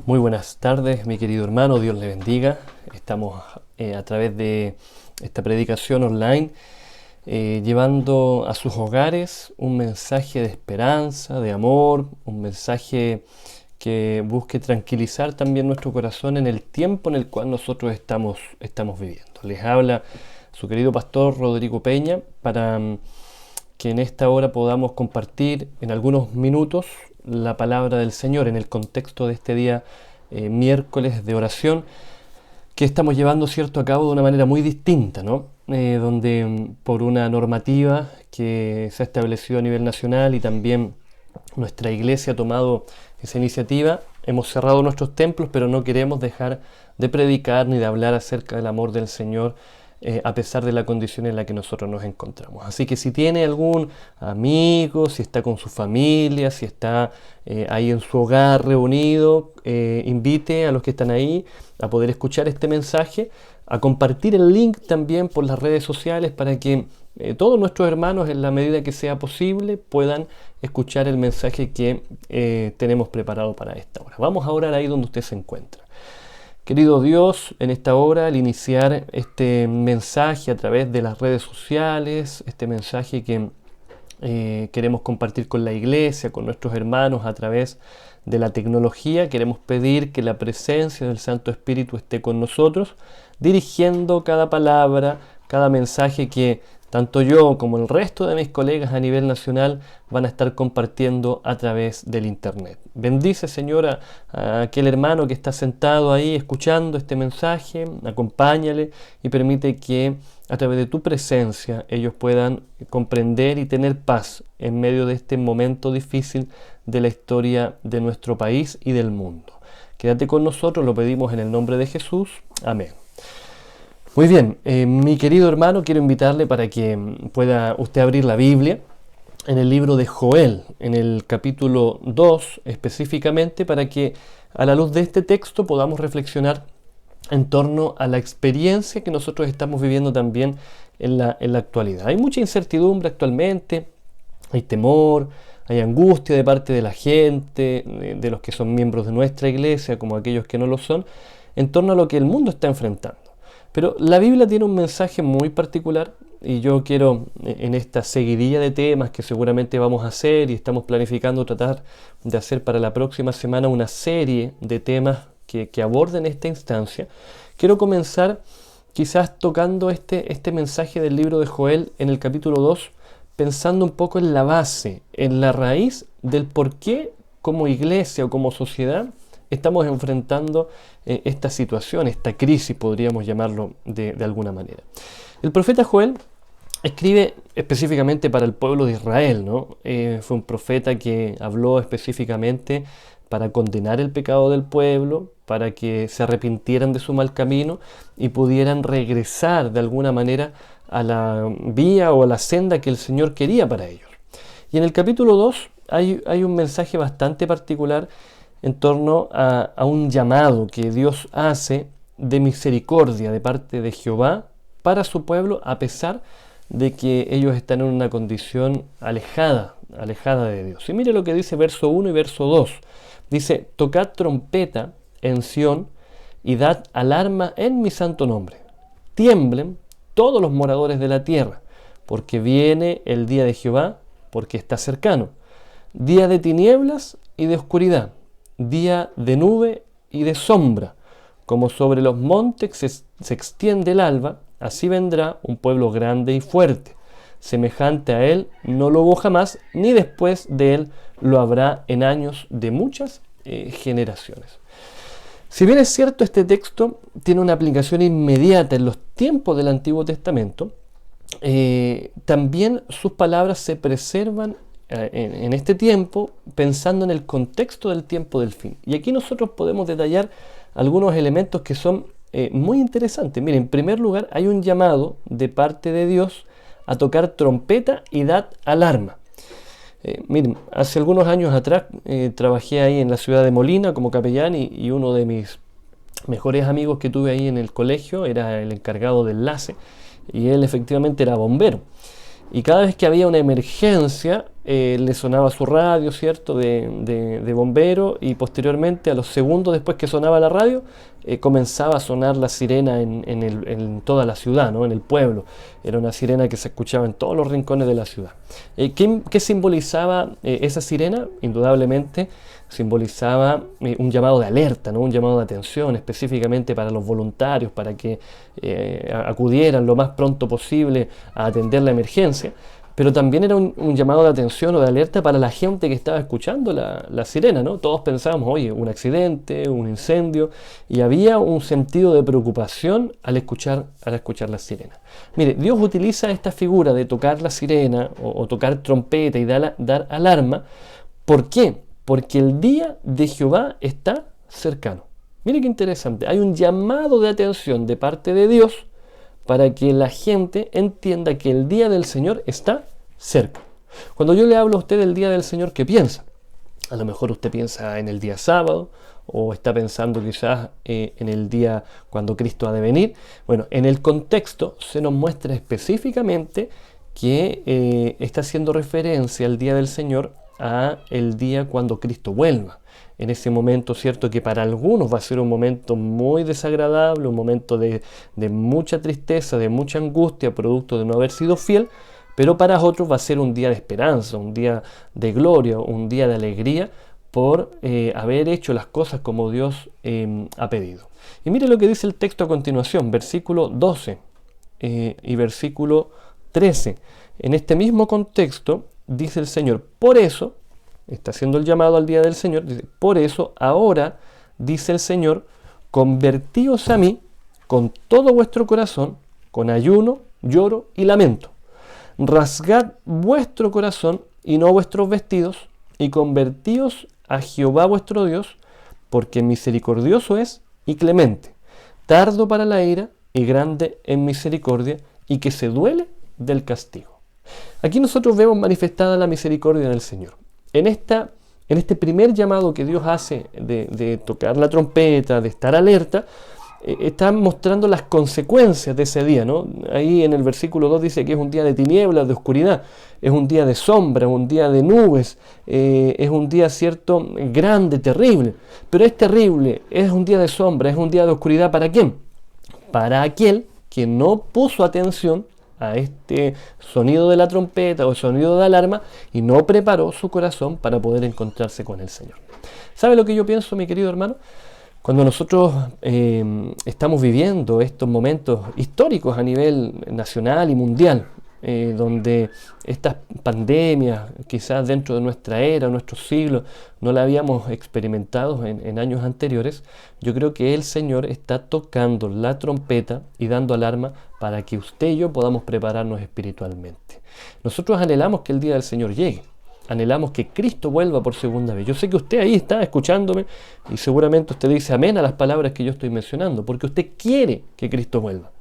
Muy buenas tardes, mi querido hermano, Dios le bendiga. Estamos a través de esta predicación online llevando a sus hogares un mensaje de esperanza, de amor, un mensaje que busque tranquilizar también nuestro corazón en el tiempo en el cual nosotros estamos viviendo. Les habla su querido pastor Rodrigo Peña para que en esta hora podamos compartir en algunos minutos la palabra del Señor en el contexto de este día miércoles de oración que estamos llevando a cabo de una manera muy distinta, ¿no? Donde por una normativa que se ha establecido a nivel nacional y también nuestra iglesia ha tomado esa iniciativa, hemos cerrado nuestros templos, pero no queremos dejar de predicar ni de hablar acerca del amor del Señor a pesar de la condición en la que nosotros nos encontramos. Así que si tiene algún amigo, si está con su familia, si está ahí en su hogar reunido, invite a los que están ahí a poder escuchar este mensaje, a compartir el link también por las redes sociales para que todos nuestros hermanos, en la medida que sea posible, puedan escuchar el mensaje que tenemos preparado para esta hora. Vamos a orar ahí donde usted se encuentra. Querido Dios, en esta hora, al iniciar este mensaje a través de las redes sociales, este mensaje que queremos compartir con la iglesia, con nuestros hermanos a través de la tecnología, queremos pedir que la presencia del Santo Espíritu esté con nosotros, dirigiendo cada palabra, cada mensaje que tanto yo como el resto de mis colegas a nivel nacional van a estar compartiendo a través del internet. Bendice, Señora, a aquel hermano que está sentado ahí escuchando este mensaje, acompáñale y permite que a través de tu presencia ellos puedan comprender y tener paz en medio de este momento difícil de la historia de nuestro país y del mundo. Quédate con nosotros, lo pedimos en el nombre de Jesús. Amén. Muy bien, mi querido hermano, quiero invitarle para que pueda usted abrir la Biblia en el libro de Joel, en el capítulo 2 específicamente, para que a la luz de este texto podamos reflexionar en torno a la experiencia que nosotros estamos viviendo también en la actualidad. Hay mucha incertidumbre actualmente, hay temor, hay angustia de parte de la gente, de los que son miembros de nuestra iglesia, como aquellos que no lo son, en torno a lo que el mundo está enfrentando. Pero la Biblia tiene un mensaje muy particular y yo quiero, en esta seguidilla de temas que seguramente vamos a hacer y estamos planificando tratar de hacer para la próxima semana una serie de temas que aborden esta instancia, quiero comenzar quizás tocando este mensaje del libro de Joel en el capítulo 2, pensando un poco en la base, en la raíz del por qué como iglesia o como sociedad estamos enfrentando esta situación, esta crisis, podríamos llamarlo de alguna manera. El profeta Joel escribe específicamente para el pueblo de Israel, ¿no? Fue un profeta que habló específicamente para condenar el pecado del pueblo, para que se arrepintieran de su mal camino y pudieran regresar de alguna manera a la vía o a la senda que el Señor quería para ellos. Y en el capítulo 2 hay un mensaje bastante particular en torno a un llamado que Dios hace de misericordia de parte de Jehová para su pueblo, a pesar de que ellos están en una condición alejada de Dios. Y mire lo que dice verso 1 y verso 2. Dice: tocad trompeta en Sión y dad alarma en mi santo nombre. Tiemblen todos los moradores de la tierra, porque viene el día de Jehová, porque está cercano. Día de tinieblas y de oscuridad, día de nube y de sombra, como sobre los montes se extiende el alba, así vendrá un pueblo grande y fuerte. Semejante a él no lo hubo jamás, ni después de él lo habrá en años de muchas generaciones. Si bien es cierto, este texto tiene una aplicación inmediata en los tiempos del Antiguo Testamento, también sus palabras se preservan en este tiempo, pensando en el contexto del tiempo del fin. Y aquí nosotros podemos detallar algunos elementos que son muy interesantes. Miren, en primer lugar, hay un llamado de parte de Dios a tocar trompeta y dar alarma. Miren, hace algunos años atrás trabajé ahí en la ciudad de Molina como capellán y uno de mis mejores amigos que tuve ahí en el colegio era el encargado de enlace y él efectivamente era bombero. y cada vez que había una emergencia le sonaba su radio, ¿cierto?, de bombero, y posteriormente, a los segundos después que sonaba la radio, comenzaba a sonar la sirena en toda la ciudad, ¿no?, en el pueblo. Era una sirena que se escuchaba en todos los rincones de la ciudad. ¿Qué simbolizaba esa sirena? Indudablemente simbolizaba un llamado de alerta, ¿no?, un llamado de atención específicamente para los voluntarios, para que acudieran lo más pronto posible a atender la emergencia. Pero también era un llamado de atención o de alerta para la gente que estaba escuchando la sirena, ¿no? Todos pensábamos, oye, un accidente, un incendio, y había un sentido de preocupación al escuchar la sirena. Mire, Dios utiliza esta figura de tocar la sirena o tocar trompeta y dar alarma. ¿Por qué? Porque el día de Jehová está cercano. Mire qué interesante, hay un llamado de atención de parte de Dios para que la gente entienda que el día del Señor está cerca. Cuando yo le hablo a usted del día del Señor, ¿qué piensa? A lo mejor usted piensa en el día sábado, o está pensando quizás en el día cuando Cristo ha de venir. Bueno, en el contexto se nos muestra específicamente que está haciendo referencia al día del Señor a el día cuando Cristo vuelva. En ese momento, cierto, que para algunos va a ser un momento muy desagradable, un momento de mucha tristeza, de mucha angustia, producto de no haber sido fiel, pero para otros va a ser un día de esperanza, un día de gloria, un día de alegría por haber hecho las cosas como Dios ha pedido. Y mire lo que dice el texto a continuación, versículo 12 y versículo 13. En este mismo contexto dice el Señor, por eso, está haciendo el llamado al día del Señor, dice, por eso ahora, dice el Señor, convertíos a mí con todo vuestro corazón, con ayuno, lloro y lamento. Rasgad vuestro corazón y no vuestros vestidos, y convertíos a Jehová vuestro Dios, porque misericordioso es y clemente, tardo para la ira y grande en misericordia, y que se duele del castigo. Aquí nosotros vemos manifestada la misericordia del Señor. En este primer llamado que Dios hace de tocar la trompeta, de estar alerta, está mostrando las consecuencias de ese día, ¿no? Ahí en el versículo 2 dice que es un día de tinieblas, de oscuridad, es un día de sombra, un día de nubes, es un día, cierto, grande, terrible. Pero es terrible, es un día de sombra, es un día de oscuridad. ¿Para quién? Para aquel que no puso atención a este sonido de la trompeta o el sonido de alarma y no preparó su corazón para poder encontrarse con el Señor. ¿Sabe lo que yo pienso, mi querido hermano? Cuando nosotros estamos viviendo estos momentos históricos a nivel nacional y mundial, donde estas pandemias, quizás dentro de nuestra era, nuestro siglo, no la habíamos experimentado en años anteriores, yo creo que el Señor está tocando la trompeta y dando alarma para que usted y yo podamos prepararnos espiritualmente. Nosotros anhelamos que el día del Señor llegue. Anhelamos que Cristo vuelva por segunda vez. Yo sé que usted ahí está escuchándome y seguramente usted dice amén a las palabras que yo estoy mencionando, porque usted quiere que Cristo vuelva.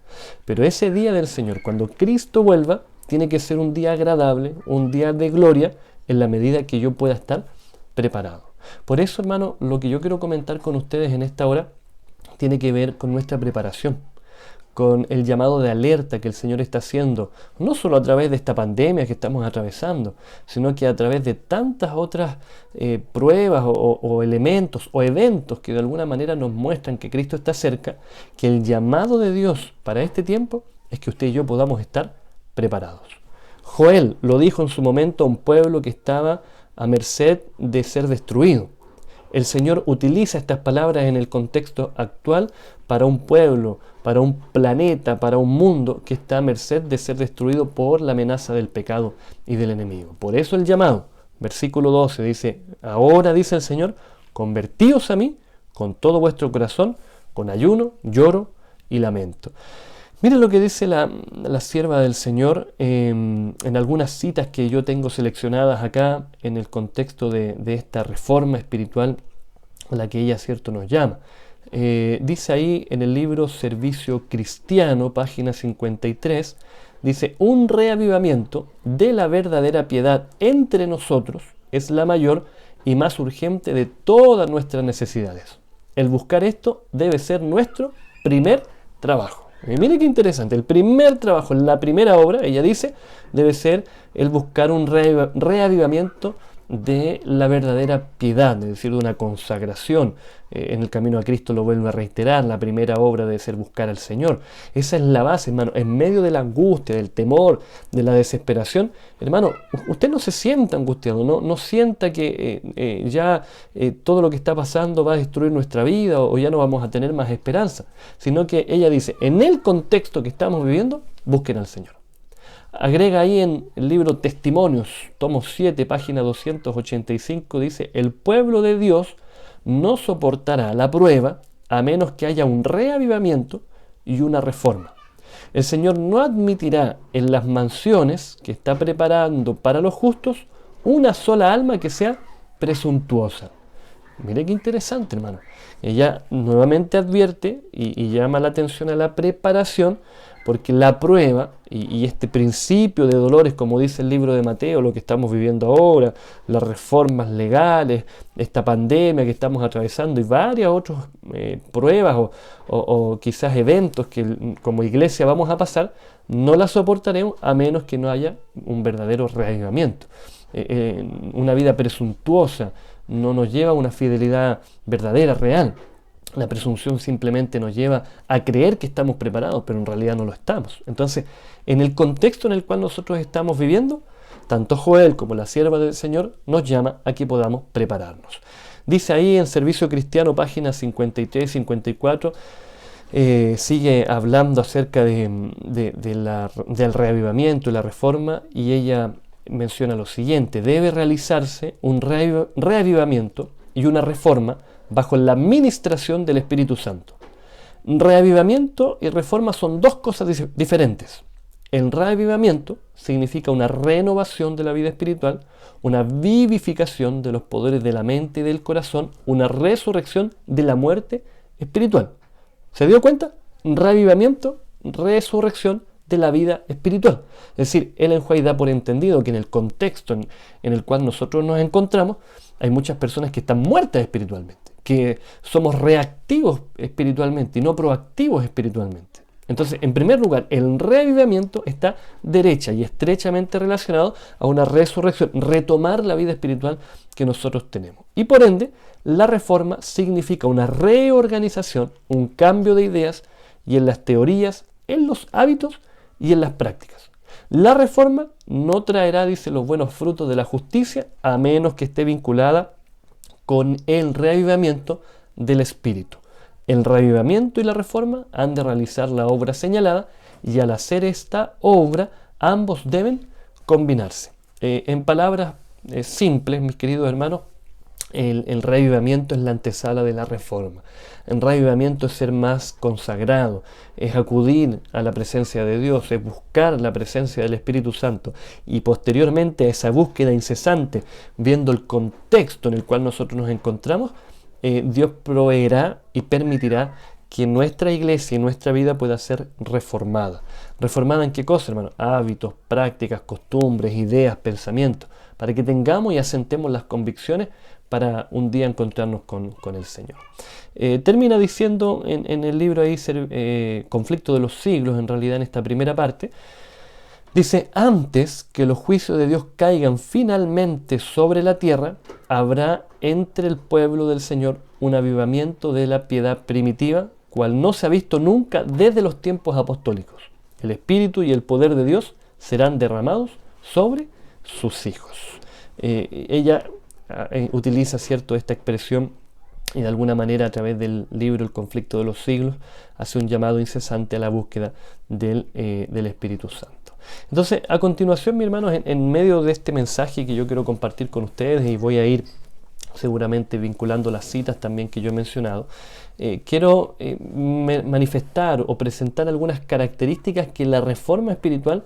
Pero ese día del Señor, cuando Cristo vuelva, tiene que ser un día agradable, un día de gloria, en la medida que yo pueda estar preparado. Por eso, hermano, lo que yo quiero comentar con ustedes en esta hora tiene que ver con nuestra preparación, con el llamado de alerta que el Señor está haciendo, no solo a través de esta pandemia que estamos atravesando, sino que a través de tantas otras pruebas o elementos o eventos que de alguna manera nos muestran que Cristo está cerca, que el llamado de Dios para este tiempo es que usted y yo podamos estar preparados. Joel lo dijo en su momento a un pueblo que estaba a merced de ser destruido. El Señor utiliza estas palabras en el contexto actual para un pueblo, para un planeta, para un mundo que está a merced de ser destruido por la amenaza del pecado y del enemigo. Por eso el llamado, versículo 12 dice, ahora dice el Señor, convertíos a mí con todo vuestro corazón, con ayuno, lloro y lamento. Miren lo que dice la sierva del Señor en algunas citas que yo tengo seleccionadas acá en el contexto de esta reforma espiritual a la que ella, cierto, nos llama. Dice ahí en el libro Servicio Cristiano, página 53, dice, un reavivamiento de la verdadera piedad entre nosotros es la mayor y más urgente de todas nuestras necesidades. El buscar esto debe ser nuestro primer trabajo. Y mire qué interesante, el primer trabajo, la primera obra, ella dice, debe ser el buscar un reavivamiento de la verdadera piedad, es decir, de una consagración. En el camino a Cristo lo vuelve a reiterar, la primera obra debe ser buscar al Señor. Esa es la base, hermano. En medio de la angustia, del temor, de la desesperación, hermano, usted no se sienta angustiado, no sienta que todo lo que está pasando va a destruir nuestra vida o ya no vamos a tener más esperanza, sino que ella dice, en el contexto que estamos viviendo, busquen al Señor. Agrega ahí en el libro Testimonios, tomo 7, página 285, dice, el pueblo de Dios no soportará la prueba a menos que haya un reavivamiento y una reforma. El Señor no admitirá en las mansiones que está preparando para los justos una sola alma que sea presuntuosa. Mire qué interesante, hermano. Ella nuevamente advierte y llama la atención a la preparación, porque la prueba y este principio de dolores, como dice el libro de Mateo, lo que estamos viviendo ahora, las reformas legales, esta pandemia que estamos atravesando y varias otras pruebas o quizás eventos que como iglesia vamos a pasar, no las soportaremos a menos que no haya un verdadero reavivamiento. Una vida presuntuosa no nos lleva a una fidelidad verdadera, real. La presunción simplemente nos lleva a creer que estamos preparados, pero en realidad no lo estamos. Entonces, en el contexto en el cual nosotros estamos viviendo, tanto Joel como la sierva del Señor nos llama a que podamos prepararnos. Dice ahí en Servicio Cristiano, páginas 53 y 54, sigue hablando acerca del reavivamiento y la reforma, y ella menciona lo siguiente: debe realizarse un reavivamiento y una reforma bajo la administración del Espíritu Santo. Reavivamiento y reforma son dos cosas diferentes. El reavivamiento significa una renovación de la vida espiritual, una vivificación de los poderes de la mente y del corazón, una resurrección de la muerte espiritual. ¿Se dio cuenta? Reavivamiento, resurrección de la vida espiritual. Es decir, Ellen White da por entendido que en el contexto en el cual nosotros nos encontramos, hay muchas personas que están muertas espiritualmente, que somos reactivos espiritualmente y no proactivos espiritualmente. Entonces, en primer lugar, el reavivamiento está derecha y estrechamente relacionado a una resurrección, retomar la vida espiritual que nosotros tenemos. Y por ende, la reforma significa una reorganización, un cambio de ideas y en las teorías, en los hábitos y en las prácticas. La reforma no traerá, dice, los buenos frutos de la justicia a menos que esté vinculada con el reavivamiento del Espíritu. El reavivamiento y la reforma han de realizar la obra señalada y al hacer esta obra ambos deben combinarse. En palabras simples, mis queridos hermanos, el reavivamiento es la antesala de la reforma. El reavivamiento es ser más consagrado, es acudir a la presencia de Dios, es buscar la presencia del Espíritu Santo y posteriormente a esa búsqueda incesante, viendo el contexto en el cual nosotros nos encontramos, Dios proveerá y permitirá que nuestra iglesia y nuestra vida pueda ser reformada. ¿Reformada en qué cosa, hermano? Hábitos, prácticas, costumbres, ideas, pensamientos, para que tengamos y asentemos las convicciones para un día encontrarnos con el Señor. Termina diciendo en el libro ahí, Conflicto de los Siglos, en realidad en esta primera parte, dice, antes que los juicios de Dios caigan finalmente sobre la tierra, habrá entre el pueblo del Señor un avivamiento de la piedad primitiva, cual no se ha visto nunca desde los tiempos apostólicos. El Espíritu y el poder de Dios serán derramados sobre sus hijos. Ella utiliza, ¿cierto?, esta expresión y de alguna manera a través del libro El conflicto de los siglos hace un llamado incesante a la búsqueda del Espíritu Santo. Entonces, a continuación, mis hermanos, en medio de este mensaje que yo quiero compartir con ustedes, y voy a ir seguramente vinculando las citas también que yo he mencionado, quiero manifestar o presentar algunas características que la reforma espiritual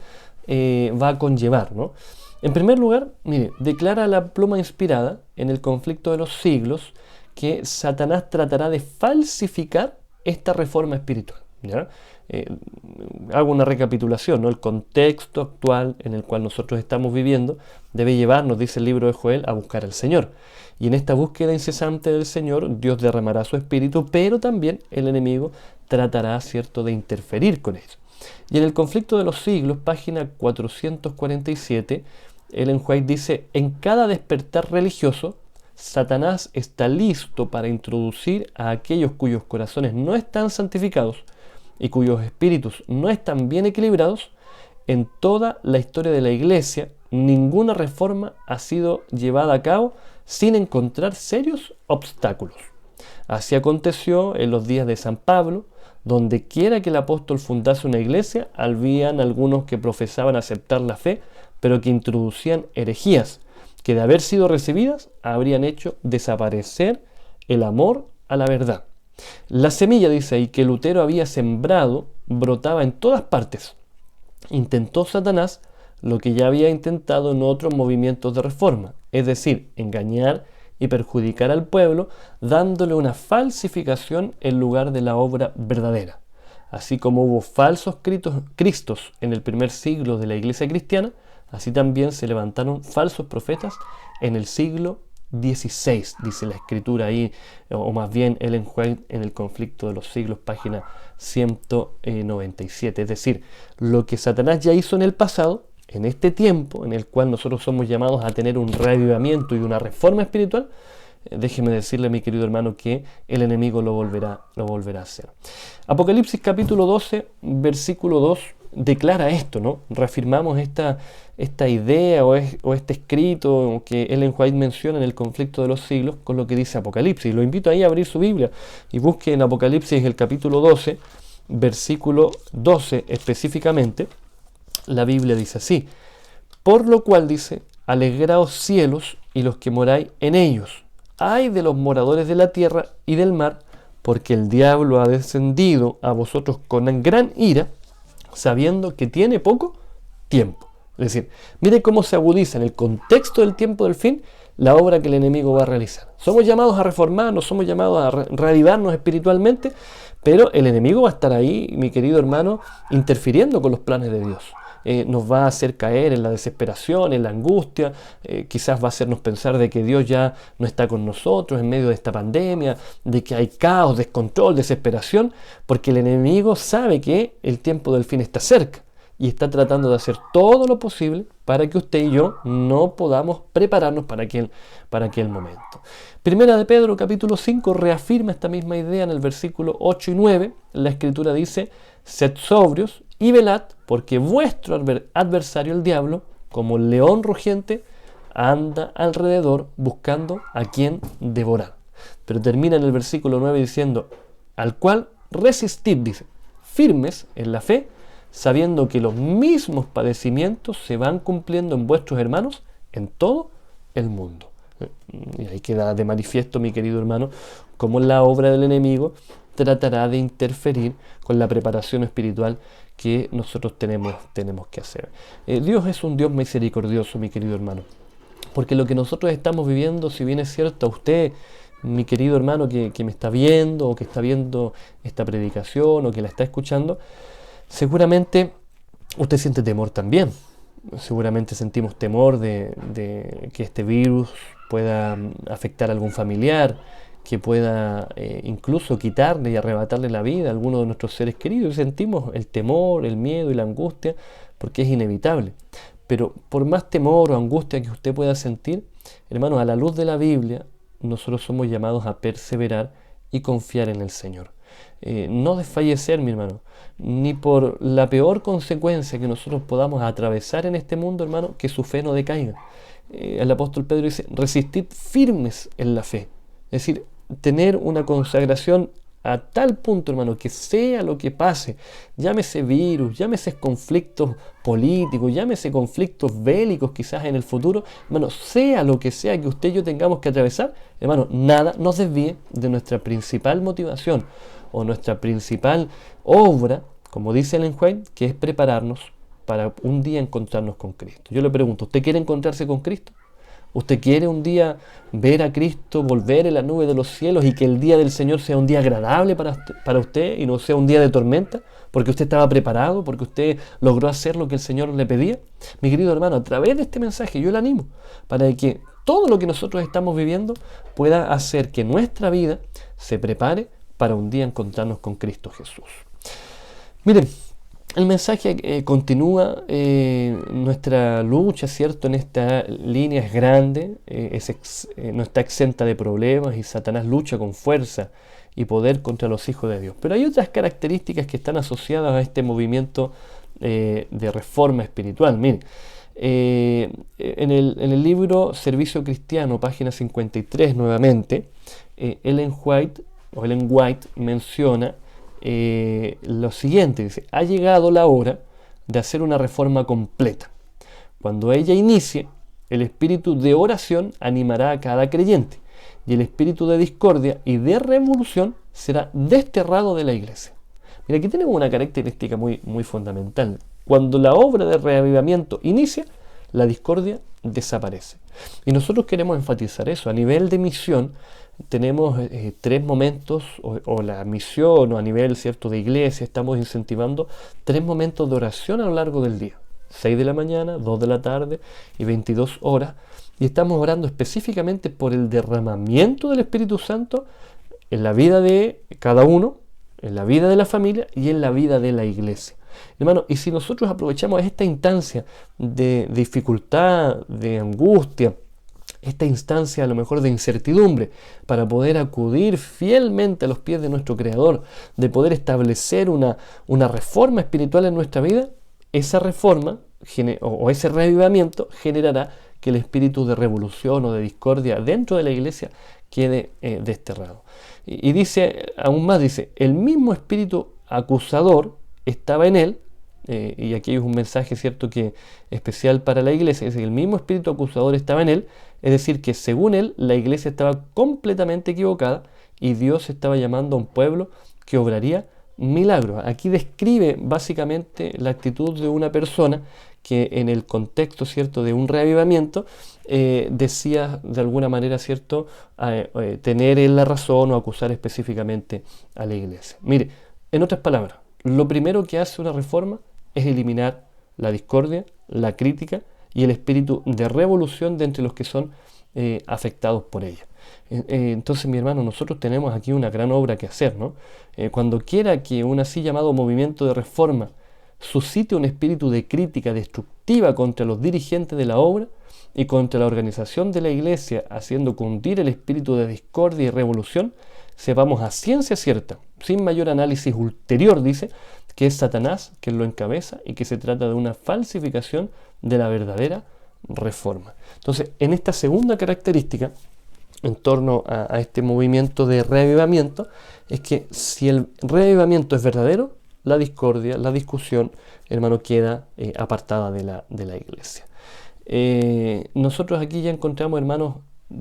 va a conllevar, ¿no? En primer lugar, mire, declara la pluma inspirada en el conflicto de los siglos que Satanás tratará de falsificar esta reforma espiritual, ¿ya? Hago una recapitulación, ¿no? El contexto actual en el cual nosotros estamos viviendo debe llevarnos, dice el libro de Joel, a buscar al Señor. Y en esta búsqueda incesante del Señor, Dios derramará su espíritu, pero también el enemigo tratará, ¿cierto?, de interferir con ellos. Y en el conflicto de los siglos, página 447, Ellen White dice: en cada despertar religioso, Satanás está listo para introducir a aquellos cuyos corazones no están santificados y cuyos espíritus no están bien equilibrados. En toda la historia de la Iglesia, ninguna reforma ha sido llevada a cabo sin encontrar serios obstáculos. Así aconteció en los días de San Pablo. Donde quiera que el apóstol fundase una iglesia, habían algunos que profesaban aceptar la fe, pero que introducían herejías, que de haber sido recibidas, habrían hecho desaparecer el amor a la verdad. La semilla, dice ahí, que Lutero había sembrado, brotaba en todas partes. Intentó Satanás lo que ya había intentado en otros movimientos de reforma, es decir, engañar y perjudicar al pueblo, dándole una falsificación en lugar de la obra verdadera. Así como hubo falsos cristos en el primer siglo de la iglesia cristiana, así también se levantaron falsos profetas en el siglo XVI, dice la escritura ahí, o más bien Ellen White en el conflicto de los siglos, página 197. Es decir, lo que Satanás ya hizo en el pasado, en este tiempo en el cual nosotros somos llamados a tener un reavivamiento y una reforma espiritual, déjeme decirle, mi querido hermano, que el enemigo lo volverá a hacer. Apocalipsis capítulo 12, versículo 2, declara esto, ¿no? Reafirmamos esta idea o este escrito que Ellen White menciona en el conflicto de los siglos con lo que dice Apocalipsis. Lo invito ahí a abrir su Biblia y busque en Apocalipsis el capítulo 12, versículo 12 específicamente. La Biblia dice así: por lo cual dice, alegraos cielos y los que moráis en ellos. Ay de los moradores de la tierra y del mar, porque el diablo ha descendido a vosotros con gran ira, sabiendo que tiene poco tiempo. Es decir, mire cómo se agudiza en el contexto del tiempo del fin la obra que el enemigo va a realizar. Somos llamados a reformarnos, somos llamados a reavivarnos espiritualmente, pero el enemigo va a estar ahí, mi querido hermano, interfiriendo con los planes de Dios. Nos va a hacer caer en la desesperación, en la angustia, quizás va a hacernos pensar de que Dios ya no está con nosotros en medio de esta pandemia, de que hay caos, descontrol, desesperación, porque el enemigo sabe que el tiempo del fin está cerca y está tratando de hacer todo lo posible para que usted y yo no podamos prepararnos para aquel momento. Primera de Pedro capítulo 5 reafirma esta misma idea en el versículo 8 y 9. La escritura dice: sed sobrios y velad, porque vuestro adversario el diablo, como león rugiente, anda alrededor buscando a quien devorar. Pero termina en el versículo 9 diciendo: al cual resistid, dice, firmes en la fe, sabiendo que los mismos padecimientos se van cumpliendo en vuestros hermanos en todo el mundo. Y ahí queda de manifiesto, mi querido hermano, cómo la obra del enemigo tratará de interferir con la preparación espiritual que nosotros tenemos que hacer. Dios es un Dios misericordioso, mi querido hermano, porque lo que nosotros estamos viviendo, si bien es cierto, a usted, mi querido hermano, que me está viendo o que está viendo esta predicación o que la está escuchando, seguramente usted siente temor también. Seguramente sentimos temor de que este virus pueda afectar a algún familiar, que pueda incluso quitarle y arrebatarle la vida a alguno de nuestros seres queridos. Y sentimos el temor, el miedo y la angustia, porque es inevitable. Pero por más temor o angustia que usted pueda sentir, hermanos, a la luz de la Biblia, nosotros somos llamados a perseverar y confiar en el Señor. No desfallecer, mi hermano, ni por la peor consecuencia que nosotros podamos atravesar en este mundo, hermano, que su fe no decaiga. El apóstol Pedro dice: resistid firmes en la fe. Es decir, tener una consagración a tal punto, hermano, que sea lo que pase, llámese virus, llámese conflictos políticos, llámese conflictos bélicos quizás en el futuro, hermano, sea lo que sea que usted y yo tengamos que atravesar, hermano, nada nos desvíe de nuestra principal motivación o nuestra principal obra, como dice Ellen White, que es prepararnos para un día encontrarnos con Cristo. Yo le pregunto, ¿usted quiere encontrarse con Cristo? ¿Usted quiere un día ver a Cristo volver en la nube de los cielos y que el día del Señor sea un día agradable para usted y no sea un día de tormenta? Porque usted estaba preparado, porque usted logró hacer lo que el Señor le pedía. Mi querido hermano, a través de este mensaje yo le animo para que todo lo que nosotros estamos viviendo pueda hacer que nuestra vida se prepare para un día encontrarnos con Cristo Jesús. Miren, el mensaje continúa, nuestra lucha, ¿cierto?, en esta línea es grande, no está exenta de problemas y Satanás lucha con fuerza y poder contra los hijos de Dios. Pero hay otras características que están asociadas a este movimiento de reforma espiritual. Miren, en el libro Servicio Cristiano, página 53 nuevamente, Ellen White menciona lo siguiente, dice: ha llegado la hora de hacer una reforma completa. Cuando ella inicie, el espíritu de oración animará a cada creyente y el espíritu de discordia y de revolución será desterrado de la iglesia. Mira, aquí tenemos una característica muy fundamental. Cuando la obra de reavivamiento inicia, la discordia desaparece. Y nosotros queremos enfatizar eso. A nivel de misión, tenemos tres momentos, o la misión, o a nivel, ¿cierto?, de iglesia, estamos incentivando 3 momentos de oración a lo largo del día. 6 de la mañana, 2 de la tarde y 22 horas. Y estamos orando específicamente por el derramamiento del Espíritu Santo en la vida de cada uno, en la vida de la familia y en la vida de la iglesia. Hermano, y si nosotros aprovechamos esta instancia de dificultad, de angustia, esta instancia a lo mejor de incertidumbre, para poder acudir fielmente a los pies de nuestro Creador, de poder establecer una reforma espiritual en nuestra vida, esa reforma o ese reavivamiento generará que el espíritu de revolución o de discordia dentro de la iglesia quede desterrado. Y dice, aún más, dice, el mismo espíritu acusador estaba en él, y aquí hay un mensaje, ¿cierto?, que especial para la iglesia. Dice que el mismo espíritu acusador estaba en él, es decir, que según él la iglesia estaba completamente equivocada y Dios estaba llamando a un pueblo que obraría milagros. Aquí describe básicamente la actitud de una persona que en el contexto, ¿cierto?, de un reavivamiento decía de alguna manera, ¿cierto?, tener en la razón o acusar específicamente a la iglesia. Mire, en otras palabras, lo primero que hace una reforma es eliminar la discordia, la crítica y el espíritu de revolución de entre los que son afectados por ella. Entonces, mi hermano, nosotros tenemos aquí una gran obra que hacer, ¿no? Cuando quiera que un así llamado movimiento de reforma suscite un espíritu de crítica destructiva contra los dirigentes de la obra y contra la organización de la iglesia, haciendo cundir el espíritu de discordia y revolución, sepamos a ciencia cierta, sin mayor análisis ulterior, dice, que es Satanás quien lo encabeza y que se trata de una falsificación de la verdadera reforma. Entonces, en esta segunda característica, en torno a este movimiento de reavivamiento, es que si el reavivamiento es verdadero, la discordia, la discusión, hermano, queda apartada de la iglesia. Nosotros aquí ya encontramos, hermanos,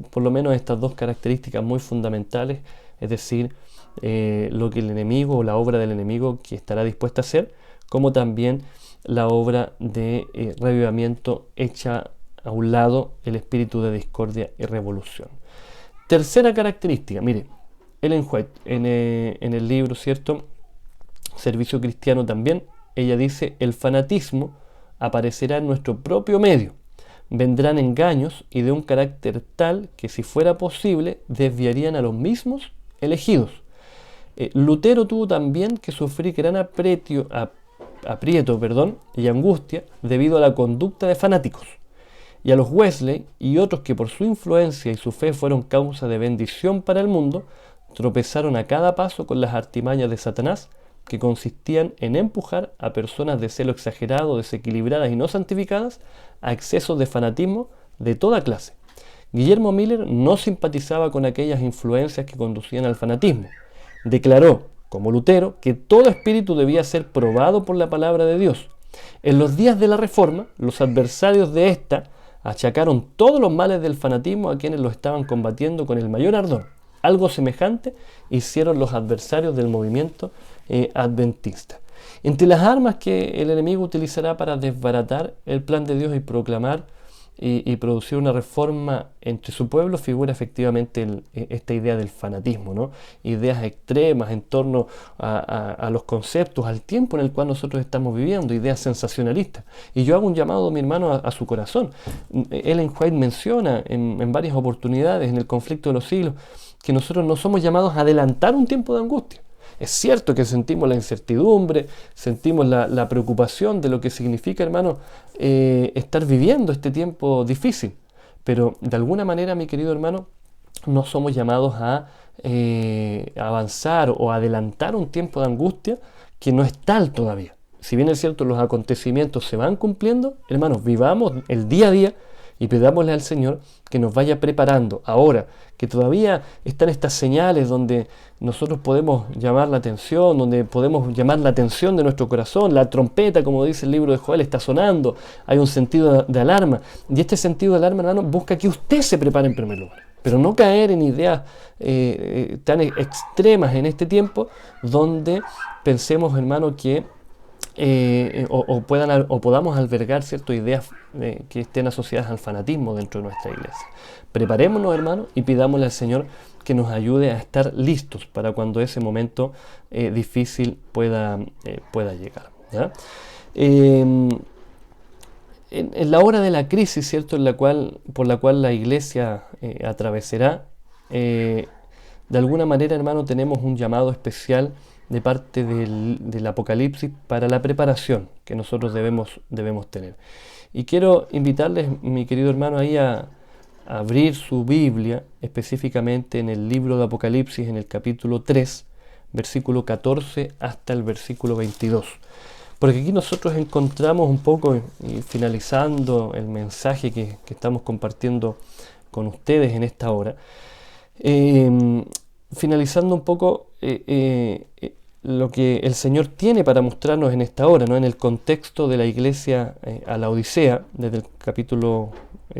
por lo menos estas dos características muy fundamentales, es decir, lo que el enemigo o la obra del enemigo que estará dispuesta a hacer, como también la obra de reavivamiento hecha a un lado el espíritu de discordia y revolución. Tercera característica, mire, Ellen White en el libro, ¿cierto?, Servicio Cristiano también, ella dice: el fanatismo aparecerá en nuestro propio medio. Vendrán engaños y de un carácter tal que, si fuera posible, desviarían a los mismos elegidos. Lutero tuvo también que sufrir gran aprieto y angustia debido a la conducta de fanáticos. Y a los Wesley y otros que por su influencia y su fe fueron causa de bendición para el mundo, tropezaron a cada paso con las artimañas de Satanás, que consistían en empujar a personas de celo exagerado, desequilibradas y no santificadas a excesos de fanatismo de toda clase. Guillermo Miller no simpatizaba con aquellas influencias que conducían al fanatismo. Declaró, como Lutero, que todo espíritu debía ser probado por la palabra de Dios. En los días de la Reforma, los adversarios de esta achacaron todos los males del fanatismo a quienes lo estaban combatiendo con el mayor ardor. Algo semejante hicieron los adversarios del movimiento adventista. Entre las armas que el enemigo utilizará para desbaratar el plan de Dios y proclamar y producir una reforma entre su pueblo, figura efectivamente esta idea del fanatismo, ¿no? Ideas extremas en torno a los conceptos, al tiempo en el cual nosotros estamos viviendo, ideas sensacionalistas. Y yo hago un llamado, mi hermano, a su corazón. Ellen White menciona en varias oportunidades en el conflicto de los siglos que nosotros no somos llamados a adelantar un tiempo de angustia. Es cierto que sentimos la incertidumbre, sentimos la preocupación de lo que significa, hermano, estar viviendo este tiempo difícil. Pero de alguna manera, mi querido hermano, no somos llamados a avanzar o adelantar un tiempo de angustia que no es tal todavía. Si bien es cierto, los acontecimientos se van cumpliendo, hermanos, vivamos el día a día y pidámosle al Señor que nos vaya preparando ahora, que todavía están estas señales donde nosotros podemos llamar la atención, donde podemos llamar la atención de nuestro corazón. La trompeta, como dice el libro de Joel, está sonando, hay un sentido de alarma, y este sentido de alarma, hermano, busca que usted se prepare en primer lugar, pero no caer en ideas tan extremas en este tiempo, donde pensemos, hermano, que podamos albergar ciertas ideas que estén asociadas al fanatismo dentro de nuestra iglesia. Preparémonos, hermanos, y pidámosle al Señor que nos ayude a estar listos para cuando ese momento difícil pueda llegar, ¿ya? En la hora de la crisis, ¿cierto?, por la cual la iglesia atravesará, de alguna manera, hermano, tenemos un llamado especial de parte del Apocalipsis para la preparación que nosotros debemos tener. Y quiero invitarles, mi querido hermano, ahí a abrir su Biblia, específicamente en el libro de Apocalipsis, en el capítulo 3, versículo 14 hasta el versículo 22. Porque aquí nosotros encontramos un poco, y finalizando el mensaje que estamos compartiendo con ustedes en esta hora, finalizando un poco lo que el Señor tiene para mostrarnos en esta hora, ¿no? En el contexto de la iglesia a la Odisea, desde el capítulo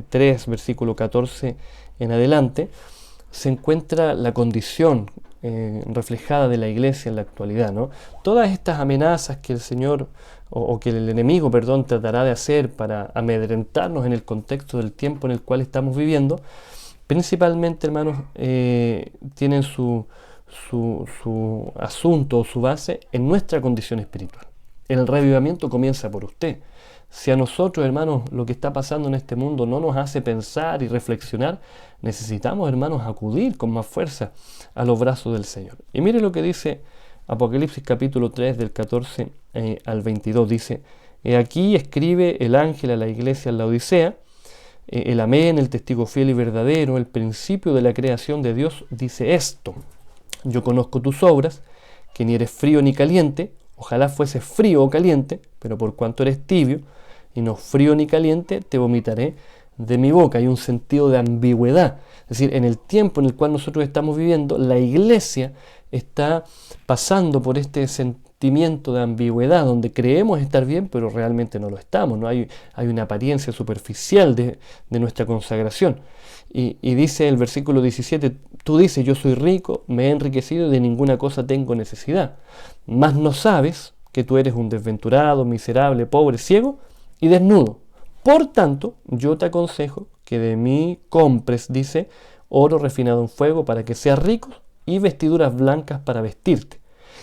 3, versículo 14 en adelante, se encuentra la condición reflejada de la iglesia en la actualidad, ¿no? Todas estas amenazas que el Señor, o que el enemigo, perdón, tratará de hacer para amedrentarnos en el contexto del tiempo en el cual estamos viviendo, principalmente, hermanos, tienen su asunto o su base en nuestra condición espiritual. El reavivamiento comienza por usted. Si a nosotros, hermanos, lo que está pasando en este mundo no nos hace pensar y reflexionar, necesitamos, hermanos, acudir con más fuerza a los brazos del Señor. Y mire lo que dice Apocalipsis capítulo 3 del 14 al 22. Dice: aquí escribe el ángel a la iglesia en la Odisea, el Amén, el testigo fiel y verdadero, el principio de la creación de Dios, dice esto: yo conozco tus obras, que ni eres frío ni caliente. Ojalá fuese frío o caliente, pero por cuanto eres tibio y no frío ni caliente, te vomitaré de mi boca. Hay un sentido de ambigüedad. Es decir, en el tiempo en el cual nosotros estamos viviendo, la iglesia está pasando por este sentimiento de ambigüedad, donde creemos estar bien, pero realmente no lo estamos, ¿no? Hay una apariencia superficial de nuestra consagración. Y dice el versículo 17, tú dices, yo soy rico, me he enriquecido y de ninguna cosa tengo necesidad. Mas no sabes que tú eres un desventurado, miserable, pobre, ciego y desnudo. Por tanto, yo te aconsejo que de mí compres, dice, oro refinado en fuego para que seas rico y vestiduras blancas para vestirte,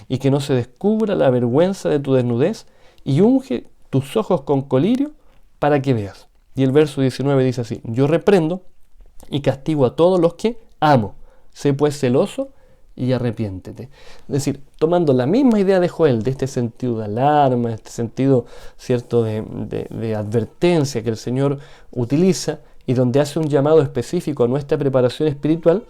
y que no se descubra la vergüenza de tu desnudez, y unge tus ojos con colirio para que veas. Y el verso 19 dice así: yo reprendo y castigo a todos los que amo. Sé pues celoso y arrepiéntete. Es decir, tomando la misma idea de Joel, de este sentido de alarma, este sentido, cierto, de advertencia que el Señor utiliza y donde hace un llamado específico a nuestra preparación espiritual,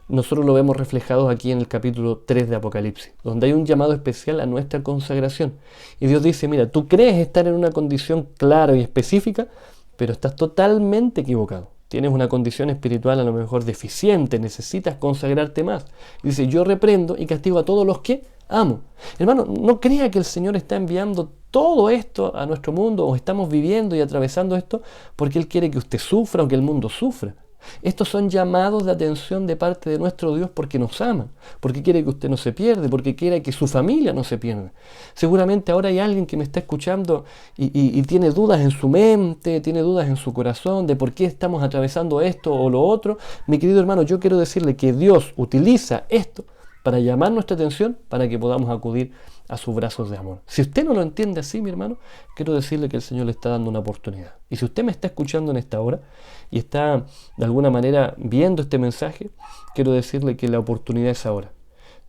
nosotros lo vemos reflejado aquí en el capítulo 3 de Apocalipsis, donde hay un llamado especial a nuestra consagración. Y Dios dice: mira, tú crees estar en una condición clara y específica, pero estás totalmente equivocado. Tienes una condición espiritual a lo mejor deficiente, necesitas consagrarte más. Y dice: yo reprendo y castigo a todos los que amo. Hermano, no crea que el Señor está enviando todo esto a nuestro mundo, o estamos viviendo y atravesando esto porque Él quiere que usted sufra o que el mundo sufra. Estos son llamados de atención de parte de nuestro Dios porque nos ama, porque quiere que usted no se pierda, porque quiere que su familia no se pierda. Seguramente ahora hay alguien que me está escuchando y tiene dudas en su mente, tiene dudas en su corazón de por qué estamos atravesando esto o lo otro. Mi querido hermano, yo quiero decirle que Dios utiliza esto para llamar nuestra atención, para que podamos acudir a sus brazos de amor. Si usted no lo entiende así, mi hermano, quiero decirle que el Señor le está dando una oportunidad. Y si usted me está escuchando en esta hora y está de alguna manera viendo este mensaje, quiero decirle que la oportunidad es ahora.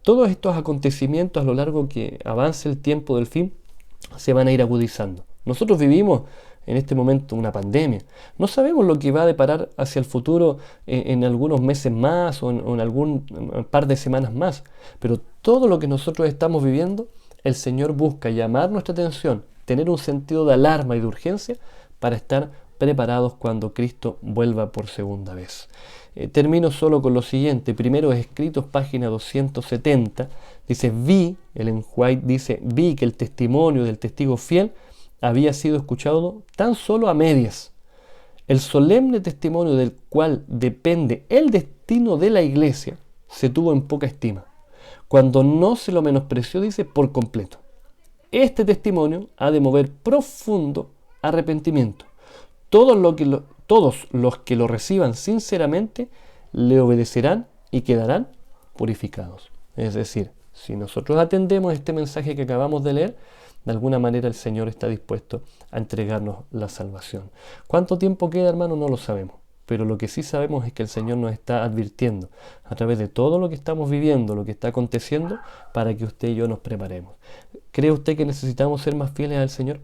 Todos estos acontecimientos a lo largo que avance el tiempo del fin se van a ir agudizando. Nosotros vivimos en este momento una pandemia. No sabemos lo que va a deparar hacia el futuro en algunos meses más o en algún par de semanas más. Pero todo lo que nosotros estamos viviendo, el Señor busca llamar nuestra atención, tener un sentido de alarma y de urgencia para estar preparados cuando Cristo vuelva por segunda vez. Termino solo con lo siguiente. Primeros Escritos, página 270, dice, Ellen White dice, vi que el testimonio del testigo fiel había sido escuchado tan solo a medias. El solemne testimonio del cual depende el destino de la iglesia se tuvo en poca estima, cuando no se lo menospreció, dice, por completo. Este testimonio ha de mover profundo arrepentimiento. Todos los que lo reciban sinceramente le obedecerán y quedarán purificados. Es decir, si nosotros atendemos este mensaje que acabamos de leer, de alguna manera el Señor está dispuesto a entregarnos la salvación. ¿Cuánto tiempo queda, hermano? No lo sabemos. Pero lo que sí sabemos es que el Señor nos está advirtiendo a través de todo lo que estamos viviendo, lo que está aconteciendo, para que usted y yo nos preparemos. ¿Cree usted que necesitamos ser más fieles al Señor?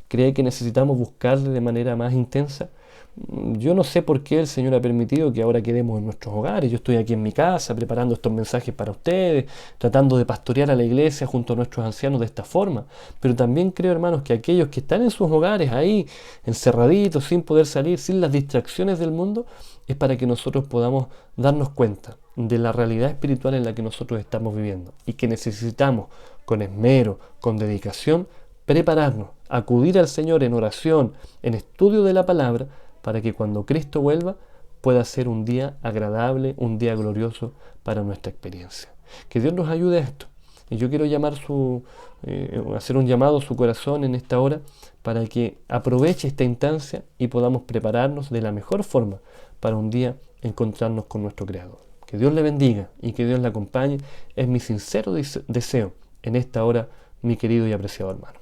¿Cree que necesitamos buscarle de manera más intensa? Yo no sé por qué el Señor ha permitido que ahora quedemos en nuestros hogares. Yo estoy aquí en mi casa preparando estos mensajes para ustedes, tratando de pastorear a la iglesia junto a nuestros ancianos de esta forma. Pero también creo, hermanos, que aquellos que están en sus hogares ahí, encerraditos, sin poder salir, sin las distracciones del mundo, es para que nosotros podamos darnos cuenta de la realidad espiritual en la que nosotros estamos viviendo y que necesitamos, con esmero, con dedicación, prepararnos, acudir al Señor en oración, en estudio de la palabra, para que cuando Cristo vuelva pueda ser un día agradable, un día glorioso para nuestra experiencia. Que Dios nos ayude a esto. Y yo quiero hacer un llamado a su corazón en esta hora para que aproveche esta instancia y podamos prepararnos de la mejor forma para un día encontrarnos con nuestro Creador. Que Dios le bendiga y que Dios le acompañe. Es mi sincero deseo en esta hora, mi querido y apreciado hermano.